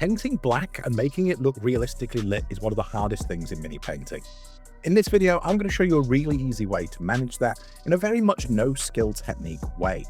Painting black and making it look realistically lit is one of the hardest things in mini painting. In this video, I'm going to show you a really easy way to manage that in a very much no-skill technique way.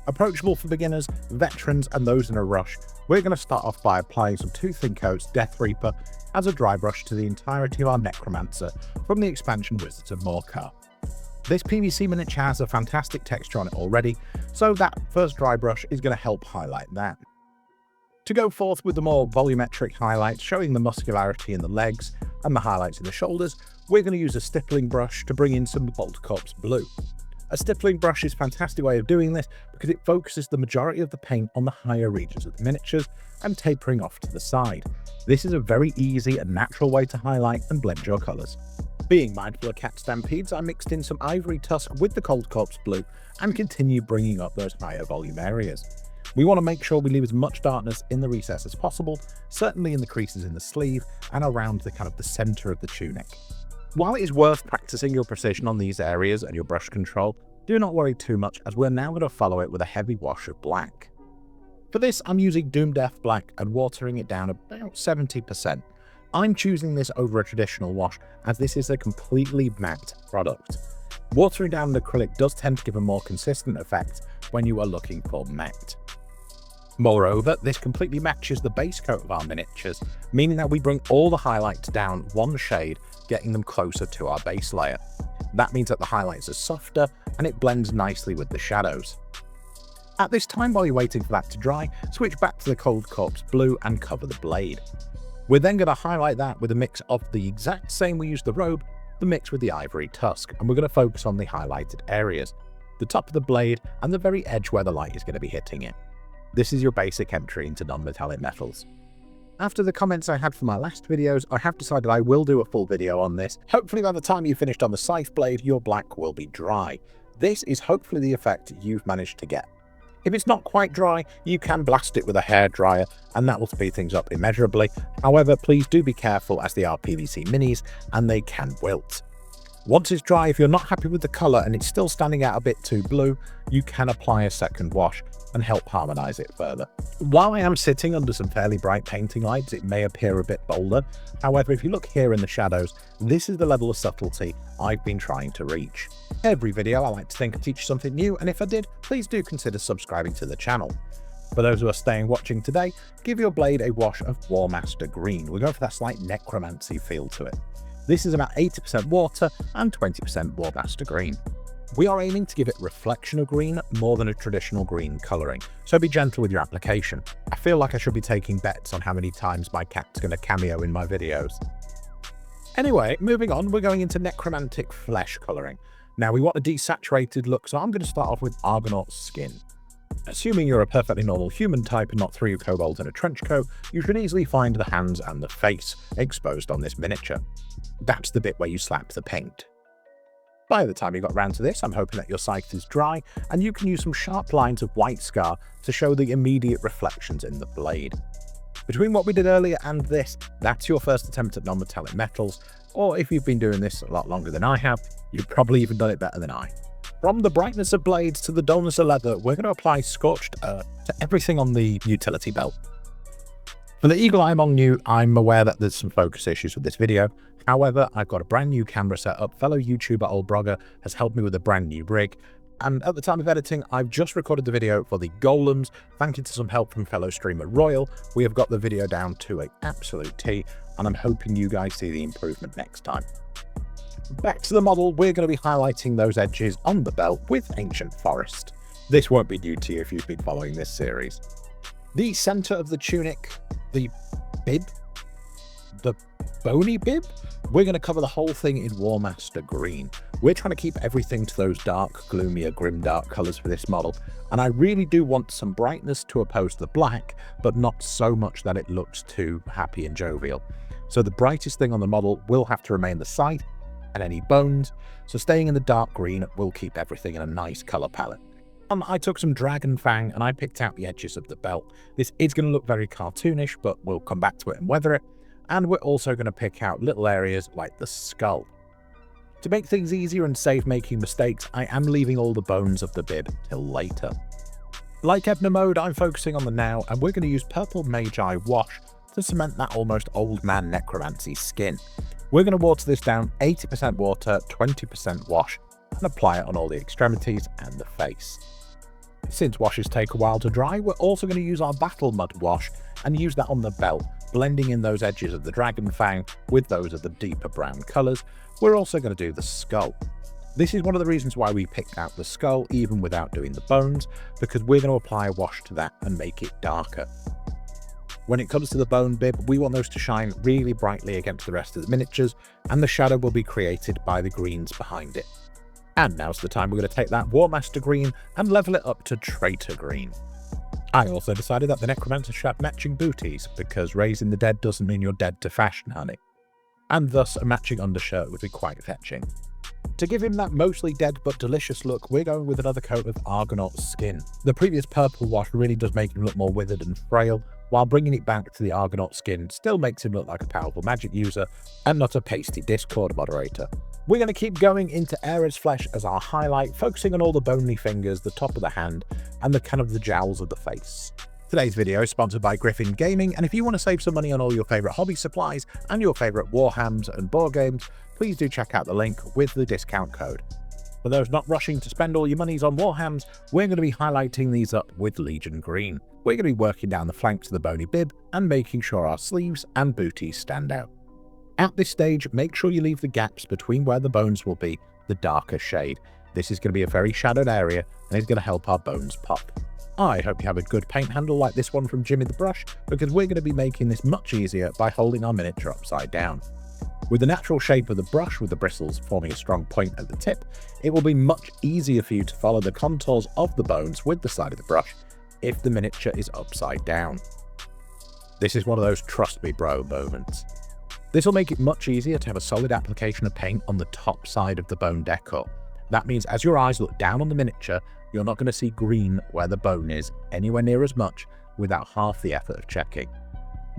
Approachable for beginners, veterans, and those in a rush, we're going to start off by applying some 2 thin coats Death Reaper as a dry brush to the entirety of our Necromancer from the expansion Wizards of Morcar. This PVC miniature has a fantastic texture on it already, so that first dry brush is going to help highlight that. To go forth with the more volumetric highlights showing the muscularity in the legs and the highlights in the shoulders, we're going to use a stippling brush to bring in some Bolt Corpse Blue. A stippling brush is a fantastic way of doing this because it focuses the majority of the paint on the higher regions of the miniatures and tapering off to the side. This is a very easy and natural way to highlight and blend your colours. Being mindful of cat stampedes, I mixed in some Ivory Tusk with the Cold Corpse Blue and continue bringing up those higher volume areas. We want to make sure we leave as much darkness in the recess as possible, certainly in the creases in the sleeve and around the centre of the tunic. While it is worth practicing your precision on these areas and your brush control, do not worry too much as we're now going to follow it with a heavy wash of black. For this, I'm using Doom Death Black and watering it down about 70%. I'm choosing this over a traditional wash as this is a completely matte product. Watering down the acrylic does tend to give a more consistent effect when you are looking for matte. Moreover, this completely matches the base coat of our miniatures, meaning that we bring all the highlights down one shade, getting them closer to our base layer. That means that the highlights are softer and it blends nicely with the shadows. At this time, while you're waiting for that to dry, switch back to the Cold Corpse Blue and cover the blade. We're then going to highlight that with a mix of the exact same we used the robe, the mix with the Ivory Tusk, and we're going to focus on the highlighted areas, the top of the blade and the very edge where the light is going to be hitting it. This is your basic entry into non-metallic metals. After the comments I had for my last videos, I have decided I will do a full video on this. Hopefully by the time you've finished on the scythe blade, your black will be dry. This is hopefully the effect you've managed to get. If it's not quite dry, you can blast it with a hairdryer and that will speed things up immeasurably. However, please do be careful as they are PVC minis and they can wilt. Once it's dry, if you're not happy with the colour and it's still standing out a bit too blue, you can apply a second wash and help harmonise it further. While I am sitting under some fairly bright painting lights, it may appear a bit bolder. However, if you look here in the shadows, this is the level of subtlety I've been trying to reach. Every video I like to think I teach you something new, and if I did, please do consider subscribing to the channel. For those who are staying watching today, give your blade a wash of Warmaster Green. We're going for that slight necromancy feel to it. This is about 80% water and 20% Warmaster Green. We are aiming to give it reflection of green more than a traditional green colouring, so be gentle with your application. I feel like I should be taking bets on how many times my cat's going to cameo in my videos. Anyway, moving on, we're going into necromantic flesh colouring. Now we want a desaturated look, so I'm going to start off with Argonaut skin. Assuming you're a perfectly normal human type and not 3 kobolds in a trench coat, you should easily find the hands and the face exposed on this miniature. That's the bit where you slap the paint. By the time you got round to this, I'm hoping that your scythe is dry and you can use some sharp lines of white scar to show the immediate reflections in the blade. Between what we did earlier and this, that's your first attempt at non-metallic metals, or if you've been doing this a lot longer than I have, you've probably even done it better than I. From the brightness of blades to the dullness of leather, we're going to apply Scorched Earth to everything on the utility belt. For the eagle eye among you, I'm aware that there's some focus issues with this video. However, I've got a brand new camera set up, fellow YouTuber Old Brogger has helped me with a brand new rig, and at the time of editing, I've just recorded the video for the golems. Thank you to some help from fellow streamer Royal, we have got the video down to an absolute T, and I'm hoping you guys see the improvement next time. Back to the model, we're going to be highlighting those edges on the belt with Ancient Forest. This won't be new to you if you've been following this series. The centre of the tunic, the bib, the bony bib, we're going to cover the whole thing in Warmaster Green. We're trying to keep everything to those dark, gloomier, grimdark colours for this model, and I really do want some brightness to oppose the black, but not so much that it looks too happy and jovial. So the brightest thing on the model will have to remain the scythe and any bones, so staying in the dark green will keep everything in a nice colour palette. I took some dragon fang and I picked out the edges of the belt. This is going to look very cartoonish, but we'll come back to it and weather it. And we're also going to pick out little areas like the skull. To make things easier and save making mistakes, I am leaving all the bones of the bib till later. Like Ebner mode, I'm focusing on the now, and we're going to use purple Magi wash to cement that almost old man necromancy skin. We're going to water this down 80% water, 20% wash, and apply it on all the extremities and the face. Since washes take a while to dry, we're also going to use our battle mud wash and use that on the belt, blending in those edges of the dragon fang with those of the deeper brown colours. We're also going to do the skull. This is one of the reasons why we picked out the skull even without doing the bones, because we're going to apply a wash to that and make it darker. When it comes to the bone bib, we want those to shine really brightly against the rest of the miniatures, and the shadow will be created by the greens behind it. And now's the time we're going to take that Warmaster green and level it up to Traitor green. I also decided that the Necromancer should have matching booties, because raising the dead doesn't mean you're dead to fashion, honey. And thus a matching undershirt would be quite fetching. To give him that mostly dead but delicious look, we're going with another coat of Argonaut skin. The previous purple wash really does make him look more withered and frail, while bringing it back to the Argonaut skin still makes him look like a powerful magic user and not a pasty Discord moderator. We're going to keep going into Ares flesh as our highlight, focusing on all the bony fingers, the top of the hand, and the jowls of the face. Today's video is sponsored by Griffin Gaming, and if you want to save some money on all your favourite hobby supplies and your favourite warhammers and board games, please do check out the link with the discount code. For those not rushing to spend all your monies on warhammers, we're going to be highlighting these up with Legion Green. We're going to be working down the flanks of the bony bib and making sure our sleeves and booties stand out. At this stage, make sure you leave the gaps between where the bones will be the darker shade. This is going to be a very shadowed area and is going to help our bones pop. I hope you have a good paint handle like this one from Jimmy the Brush, because we're going to be making this much easier by holding our miniature upside down. With the natural shape of the brush with the bristles forming a strong point at the tip, it will be much easier for you to follow the contours of the bones with the side of the brush if the miniature is upside down. This is one of those trust me bro moments. This will make it much easier to have a solid application of paint on the top side of the bone decor. That means as your eyes look down on the miniature, you're not going to see green where the bone is anywhere near as much without half the effort of checking.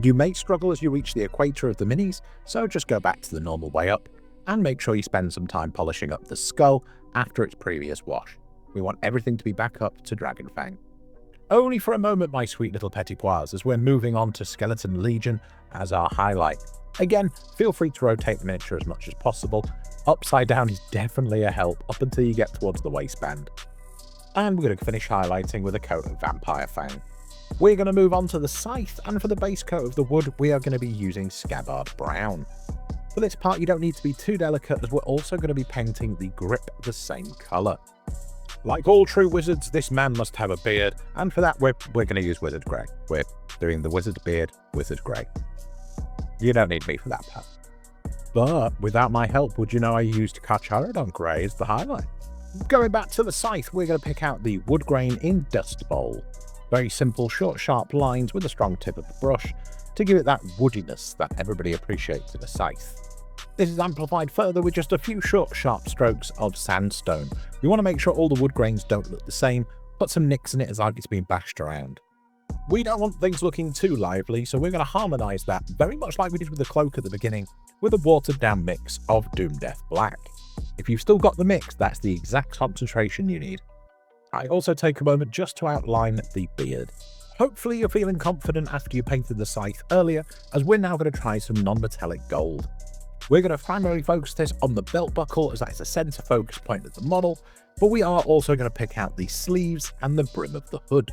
You may struggle as you reach the equator of the minis, so just go back to the normal way up and make sure you spend some time polishing up the skull after its previous wash. We want everything to be back up to Dragon Fang. Only for a moment, my sweet little petit pois, as we're moving on to Skeleton Legion as our highlight. Again, feel free to rotate the miniature as much as possible. Upside down is definitely a help up until you get towards the waistband. And we're going to finish highlighting with a coat of Vampire Fang. We're going to move on to the scythe, and for the base coat of the wood, we are going to be using Scabbard Brown. For this part, you don't need to be too delicate, as we're also going to be painting the grip the same colour. Like all true wizards, this man must have a beard, and for that, we're going to use Wizard Grey. We're doing the Wizard Beard, Wizard Grey. You don't need me for that part. But without my help, would you know I used Carcharodon Grey as the highlight? Going back to the scythe, we're going to pick out the wood grain in Dust Bowl. Very simple, short, sharp lines with a strong tip of the brush to give it that woodiness that everybody appreciates in a scythe. This is amplified further with just a few short, sharp strokes of Sandstone. We want to make sure all the wood grains don't look the same, put some nicks in it as like it's being bashed around. We don't want things looking too lively, so we're going to harmonise that, very much like we did with the cloak at the beginning, with a watered down mix of Doom Death Black. If you've still got the mix, that's the exact concentration you need. I also take a moment just to outline the beard. Hopefully you're feeling confident after you painted the scythe earlier, as we're now going to try some non-metallic gold. We're going to primarily focus this on the belt buckle, as that is the centre focus point of the model, but we are also going to pick out the sleeves and the brim of the hood.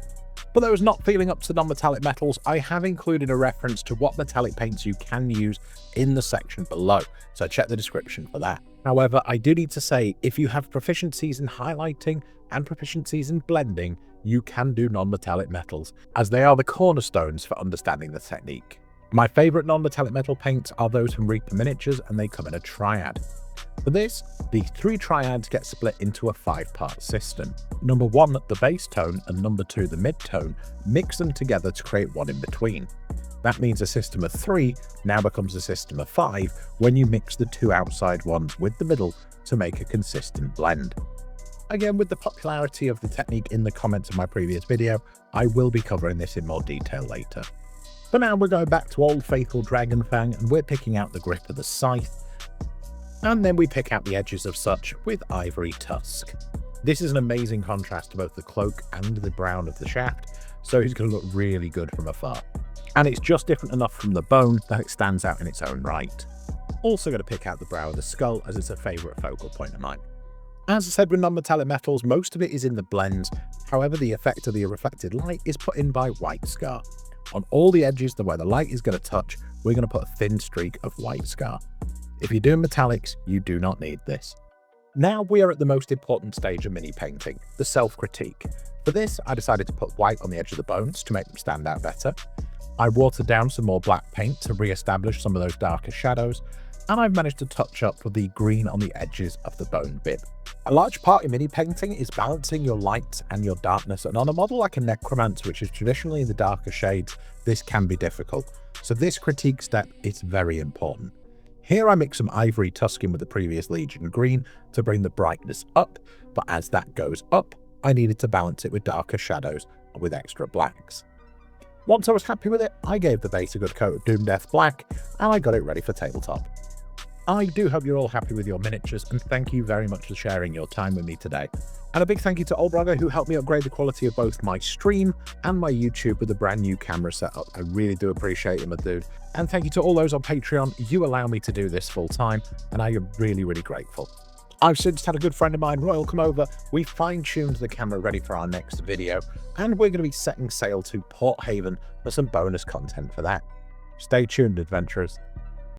For those not feeling up to non-metallic metals, I have included a reference to what metallic paints you can use in the section below, so check the description for that. However, I do need to say, if you have proficiencies in highlighting and proficiencies in blending, you can do non-metallic metals, as they are the cornerstones for understanding the technique. My favourite non-metallic metal paints are those from Reaper Miniatures, and they come in a triad. For this, the 3 triads get split into a 5-part system. Number 1, the base tone, and number 2, the mid-tone, mix them together to create one in between. That means a system of 3 now becomes a system of 5 when you mix the 2 outside ones with the middle to make a consistent blend. Again, with the popularity of the technique in the comments of my previous video, I will be covering this in more detail later. For now, we're going back to Old Faithful Dragon Fang, and we're picking out the grip of the scythe, and then we pick out the edges of such with Ivory Tusk. This is an amazing contrast to both the cloak and the brown of the shaft, so he's going to look really good from afar. and it's just different enough from the bone that it stands out in its own right. Also going to pick out the brow of the skull, as it's a favourite focal point of mine. As I said with non-metallic metals, most of it is in the blends. However, the effect of the reflected light is put in by white scar. On all the edges where the light is going to touch, we're going to put a thin streak of white scar. If you're doing metallics, you do not need this. Now we are at the most important stage of mini painting, the self-critique. For this, I decided to put white on the edge of the bones to make them stand out better. I watered down some more black paint to re-establish some of those darker shadows, and I've managed to touch up with the green on the edges of the bone bib. A large part in mini painting is balancing your light and your darkness, and on a model like a Necromancer, which is traditionally the darker shades, this can be difficult. So this critique step is very important. Here I mix some Ivory Tusk in with the previous Legion green to bring the brightness up, but as that goes up, I needed to balance it with darker shadows and with extra blacks. Once I was happy with it, I gave the base a good coat of Doom Death Black, and I got it ready for tabletop. I do hope you're all happy with your miniatures, and thank you very much for sharing your time with me today. And a big thank you to Olbraga, who helped me upgrade the quality of both my stream and my YouTube with a brand new camera setup. I really do appreciate it, my dude. And thank you to all those on Patreon. You allow me to do this full time, and I am really, really grateful. I've since had a good friend of mine, Royal, come over. We fine-tuned the camera ready for our next video, and we're going to be setting sail to Port Haven for some bonus content for that. Stay tuned, adventurers.